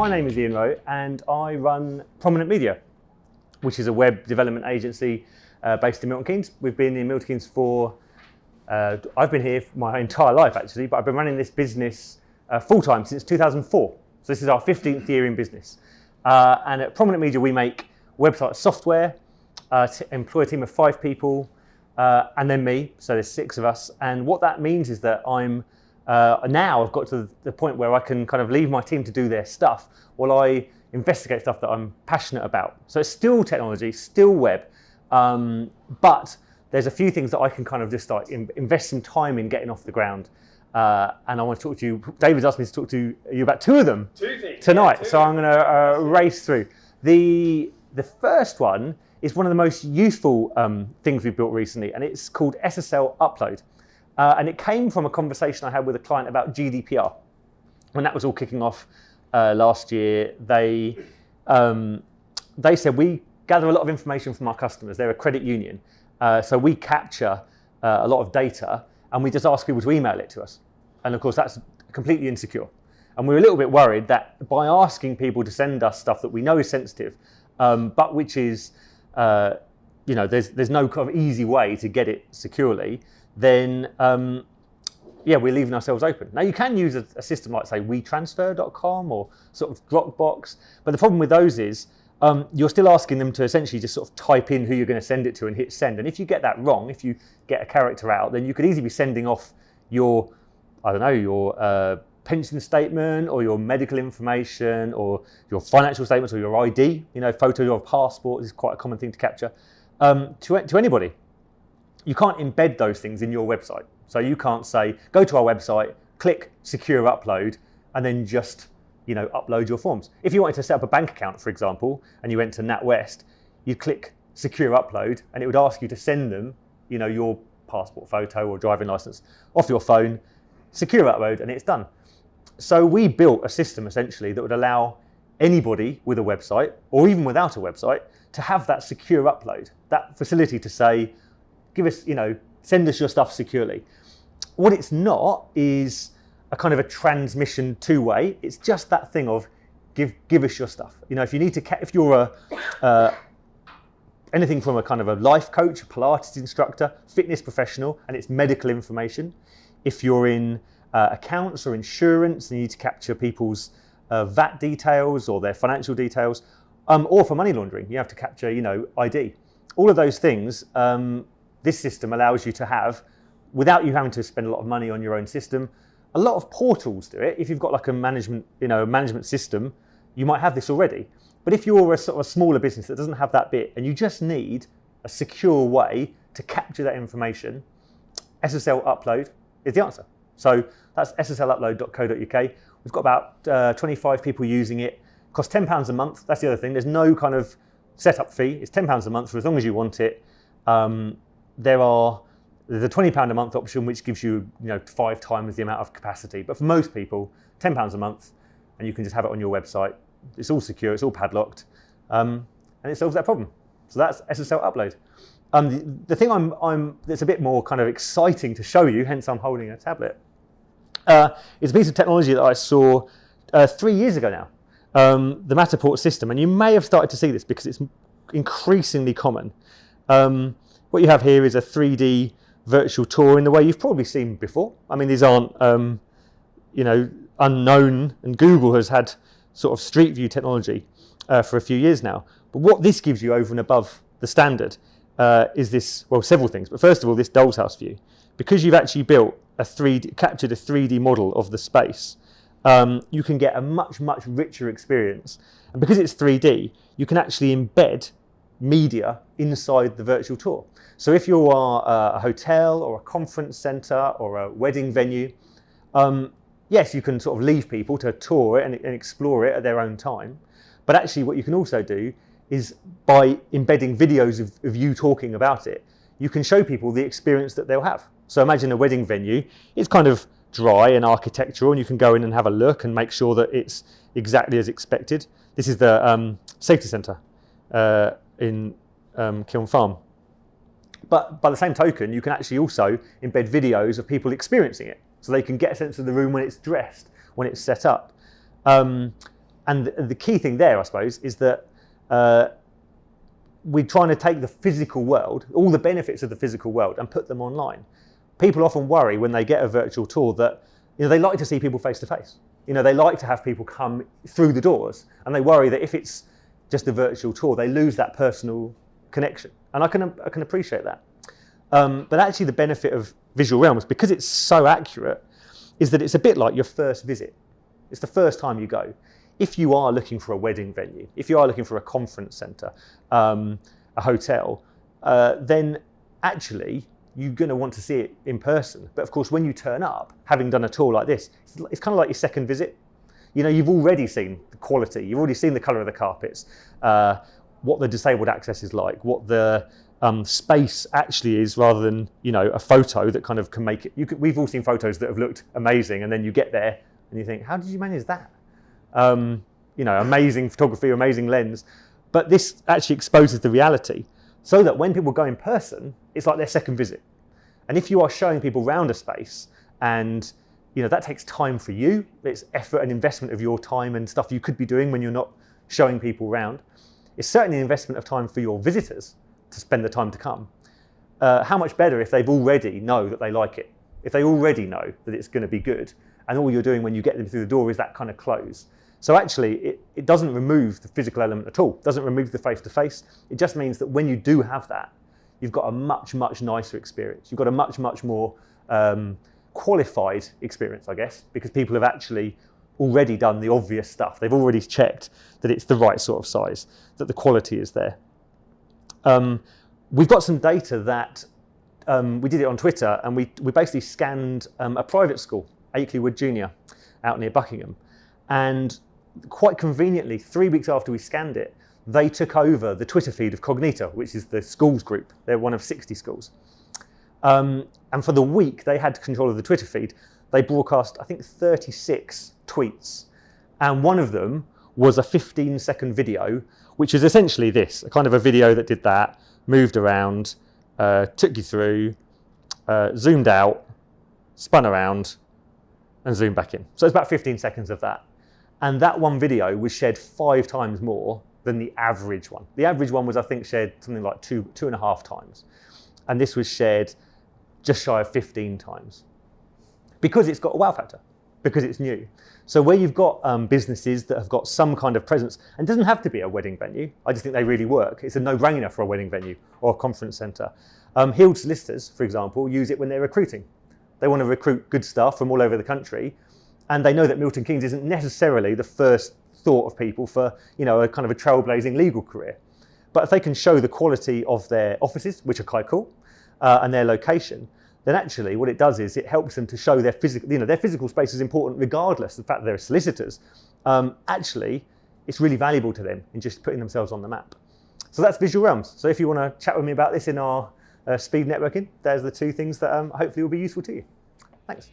my name is Iain and I run Prominent Media, which is a web development agency based in Milton Keynes. We've been in Milton Keynes for, I've been here my entire life actually, but I've been running this business full-time since 2004. So this is our 15th year in business. And at Prominent Media we make website software, employ a team of 5 people, and then me, so there's 6 of us. And what that means is that now I've got to the point where I can kind of leave my team to do their stuff while I investigate stuff that I'm passionate about. So it's still technology, still web, but there's a few things that I can kind of just like invest some time in getting off the ground. And I want to talk to you. David's asked me to talk to you about 2 of them tonight. Yeah, so I'm going to race through. The first one is one of the most useful things we've built recently, and it's called SSL Upload. And it came from a conversation I had with a client about GDPR. When that was all kicking off last year, they said, we gather a lot of information from our customers. They're a credit union. So we capture a lot of data and we just ask people to email it to us. And of course, that's completely insecure. And we're a little bit worried that by asking people to send us stuff that we know is sensitive, but which is, there's no kind of easy way to get it securely, then we're leaving ourselves open. Now you can use a system like say WeTransfer.com or sort of Dropbox, but the problem with those is you're still asking them to essentially just sort of type in who you're going to send it to and hit send. And if you get that wrong, if you get a character out, then you could easily be sending off your pension statement or your medical information or your financial statements or your ID, photo of passport is quite a common thing to capture, to anybody. You can't embed those things in your website. So you can't say, go to our website, click secure upload, and then just upload your forms. If you wanted to set up a bank account, for example, and you went to NatWest, you'd click secure upload and it would ask you to send them, your passport photo or driving license off your phone, secure upload, and it's done. So we built a system essentially that would allow anybody with a website or even without a website to have that secure upload, that facility to say, give us, send us your stuff securely. What it's not is a kind of a transmission two-way. It's just that thing of give us your stuff. If you're anything from a kind of a life coach, a Pilates instructor, fitness professional, and it's medical information. If you're in accounts or insurance, and you need to capture people's VAT details or their financial details, or for money laundering, you have to capture, ID. All of those things. This system allows you to have, without you having to spend a lot of money on your own system. A lot of portals do it. If you've got like a management system, you might have this already. But if you're a sort of a smaller business that doesn't have that bit and you just need a secure way to capture that information, SSL Upload is the answer. So that's sslupload.co.uk. We've got about 25 people using it. It costs £10 a month. That's the other thing. There's no kind of setup fee. It's £10 a month for as long as you want it. There's a £20 a month option, which gives you, 5 times the amount of capacity. But for most people, £10 a month, and you can just have it on your website. It's all secure, it's all padlocked, and it solves that problem. So that's SSL Upload. The thing that's a bit more kind of exciting to show you, hence I'm holding a tablet, is a piece of technology that I saw 3 years ago now, the Matterport system. And you may have started to see this because it's increasingly common. What you have here is a 3D virtual tour in the way you've probably seen before. I mean, these aren't, unknown, and Google has had sort of street view technology for a few years now. But what this gives you over and above the standard is this, several things. But first of all, this doll's house view. Because you've actually captured a 3D model of the space, you can get a much, much richer experience. And because it's 3D, you can actually embed media inside the virtual tour. So if you are a hotel or a conference centre or a wedding venue, yes, you can sort of leave people to tour it and explore it at their own time. But actually what you can also do is by embedding videos of you talking about it, you can show people the experience that they'll have. So imagine a wedding venue, it's kind of dry and architectural, and you can go in and have a look and make sure that it's exactly as expected. This is the safety centre in Kiln Farm. But by the same token, you can actually also embed videos of people experiencing it, so they can get a sense of the room when it's dressed, when it's set up. And the key thing there, I suppose, is that we're trying to take the physical world, all the benefits of the physical world, and put them online. People often worry when they get a virtual tour that they like to see people face to face. They like to have people come through the doors, and they worry that if it's just a virtual tour, they lose that personal connection. And I can appreciate that. But actually, the benefit of Visual Realms, because it's so accurate, is that it's a bit like your first visit. It's the first time you go. If you are looking for a wedding venue, if you are looking for a conference centre, a hotel, then actually you're going to want to see it in person. But of course, when you turn up, having done a tour like this, it's kind of like your second visit. You've already seen the quality, you've already seen the colour of the carpets, what the disabled access is like, what the space actually is, rather than a photo that kind of can make it. We've all seen photos that have looked amazing, and then you get there and you think, how did you manage that? Amazing photography, amazing lens. But this actually exposes the reality, so that when people go in person, it's like their second visit. And if you are showing people around a space, and that takes time for you, it's effort and investment of your time and stuff you could be doing when you're not showing people around. It's certainly an investment of time for your visitors to spend the time to come. How much better if they've already know that they like it, if they already know that it's going to be good, and all you're doing when you get them through the door is that kind of close. So actually, it doesn't remove the physical element at all. It doesn't remove the face-to-face. It just means that when you do have that, you've got a much, much nicer experience. You've got a much, much more qualified experience, I guess, because people have actually already done the obvious stuff. They've already checked that it's the right sort of size, that the quality is there. We've got some data that we did it on Twitter, and we basically scanned a private school, Akeleywood Junior, out near Buckingham. And quite conveniently, 3 weeks after we scanned it, they took over the Twitter feed of Cognita, which is the schools group. They're one of 60 schools. And for the week they had control of the Twitter feed, they broadcast, I think, 36 tweets. And one of them was a 15-second video, which is essentially this, a kind of a video that did that, moved around, took you through, zoomed out, spun around, and zoomed back in. So it's about 15 seconds of that. And that one video was shared 5 times more than the average one. The average one was, I think, shared something like 2.5 times. And this was shared just shy of 15 times. Because it's got a wow factor, because it's new. So where you've got businesses that have got some kind of presence, and it doesn't have to be a wedding venue, I just think they really work. It's a no-brainer for a wedding venue or a conference centre. Healed solicitors, for example, use it when they're recruiting. They want to recruit good staff from all over the country, and they know that Milton Keynes isn't necessarily the first thought of people for, a kind of a trailblazing legal career. But if they can show the quality of their offices, which are quite cool, and their location, then actually what it does is it helps them to show their physical, their physical space is important regardless of the fact that they're solicitors. Actually, it's really valuable to them in just putting themselves on the map. So that's Visual Realms. So if you want to chat with me about this in our speed networking, there's the 2 things that hopefully will be useful to you. Thanks.